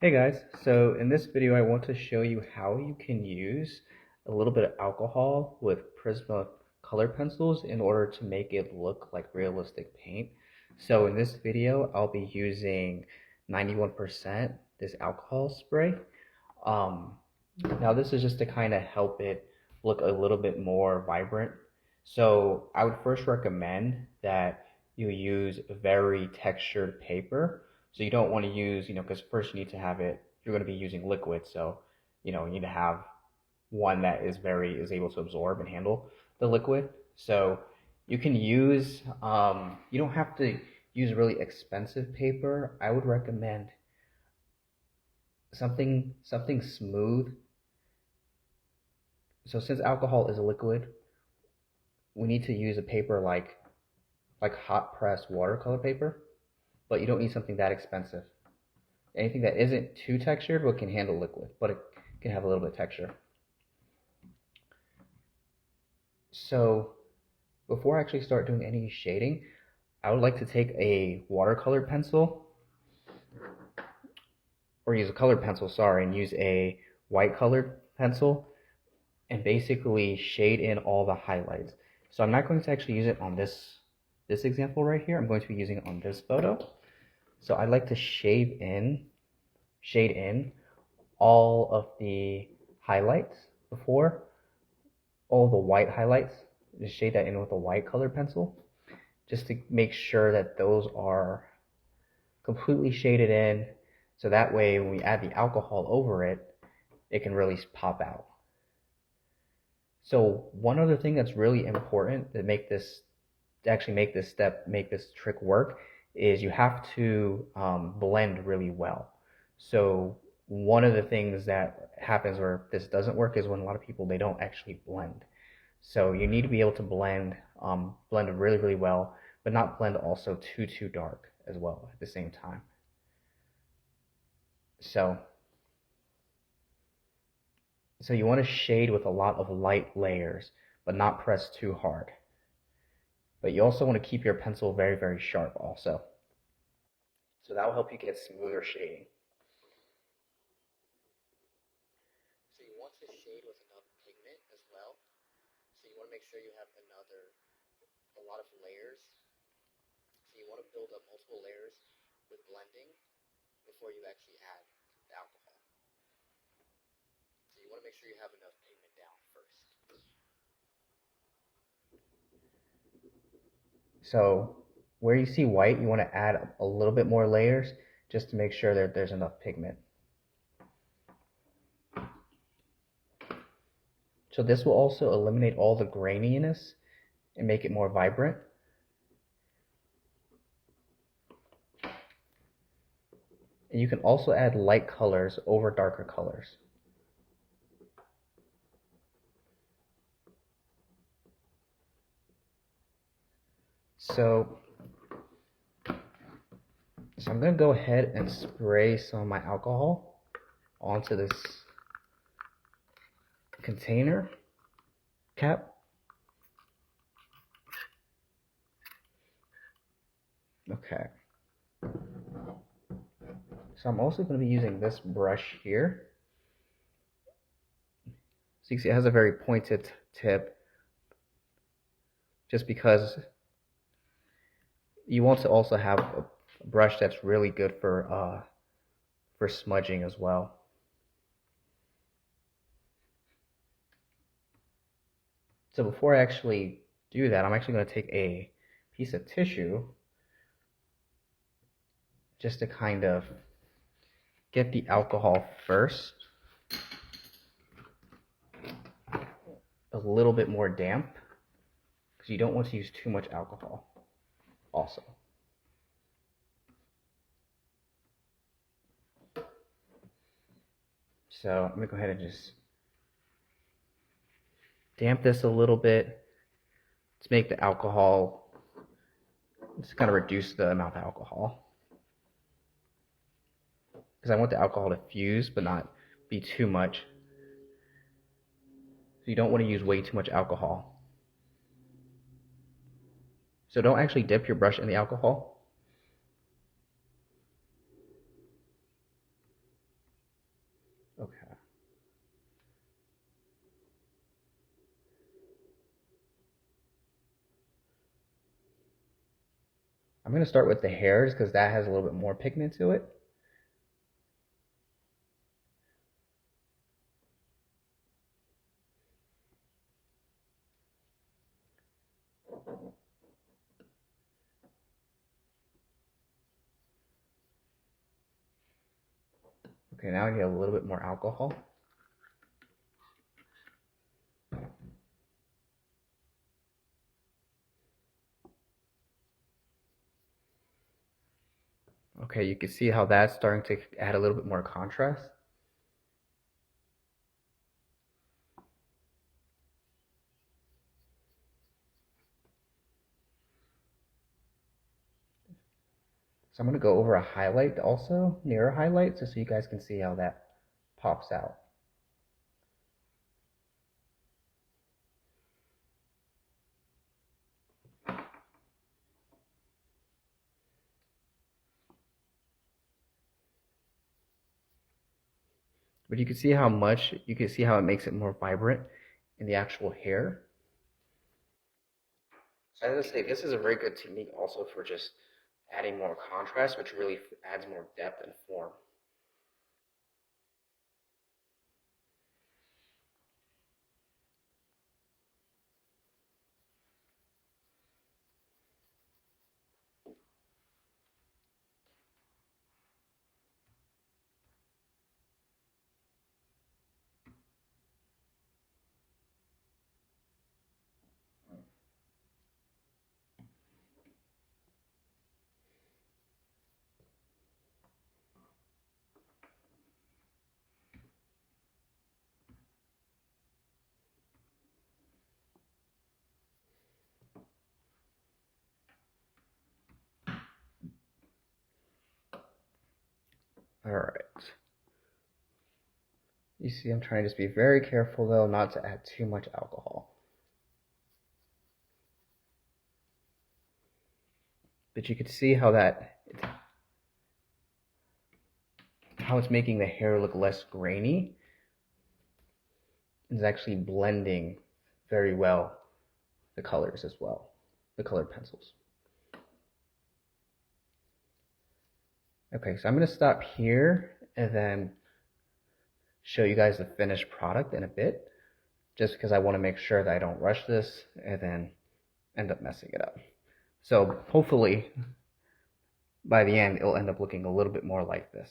Hey guys, so in this video I want to show you how you can use a little bit of alcohol with Prisma color pencils in order to make it look like realistic paint. So in this video I'll be using 91% this alcohol spray. Um, Now this is just to kind of help it look a little bit more vibrant. So I would first recommend that you use very textured paper. So you don't want to use, because first you need to have it, you're going to be using liquid. So, you need to have one that is able to absorb and handle the liquid. So you can use, you don't have to use really expensive paper. I would recommend something smooth. So since alcohol is a liquid, we need to use a paper like hot press watercolor paper, but you don't need something that expensive. Anything that isn't too textured but can handle liquid, but it can have a little bit of texture. So before I actually start doing any shading, I would like to take a watercolor pencil, or use a colored pencil, sorry, and use a white colored pencil and basically shade in all the highlights. So I'm not going to actually use it on this example right here. I'm going to be using it on this photo. So I like to shade in all of the highlights before, all the white highlights. Just shade that in with a white colored pencil, just to make sure that those are completely shaded in. So that way, when we add the alcohol over it, it can really pop out. So one other thing that's really important to make this trick work is you have to blend really well. So one of the things that happens where this doesn't work is when a lot of people, they don't actually blend. So you need to be able to blend really, really well, but not blend also too dark as well at the same time. So you want to shade with a lot of light layers, but not press too hard. But you also want to keep your pencil very, very sharp also. So that will help you get smoother shading. So you want to shade with enough pigment as well. So you want to make sure you have a lot of layers. So you want to build up multiple layers with blending before you actually add the alcohol. So you want to make sure you have enough pigment down first. So where you see white, you want to add a little bit more layers just to make sure that there's enough pigment. So this will also eliminate all the graininess and make it more vibrant. And you can also add light colors over darker colors. So I'm going to go ahead and spray some of my alcohol onto this container cap. Okay. So I'm also going to be using this brush here. So you can see it has a very pointed tip, just because you want to also have a brush that's really good for smudging as well. So before I actually do that, I'm actually going to take a piece of tissue just to kind of get the alcohol first a little bit more damp, because you don't want to use too much alcohol also. So I'm going to go ahead and just damp this a little bit to make the alcohol, just kind of reduce the amount of alcohol, because I want the alcohol to fuse but not be too much. So you don't want to use way too much alcohol. So don't actually dip your brush in the alcohol. Okay. I'm going to start with the hairs because that has a little bit more pigment to it. Okay, now I get a little bit more alcohol. Okay, you can see how that's starting to add a little bit more contrast. So I'm going to go over a highlight also, near a highlight, just so you guys can see how that pops out. But you can see how it makes it more vibrant in the actual hair. So as I say, this is a very good technique also for just adding more contrast, which really adds more depth and form. All right. You see, I'm trying to just be very careful though, not to add too much alcohol. But you can see how it's making the hair look less grainy. It's actually blending very well the colors as well, the colored pencils. Okay, so I'm going to stop here and then show you guys the finished product in a bit, just because I want to make sure that I don't rush this and then end up messing it up. So hopefully by the end, it'll end up looking a little bit more like this.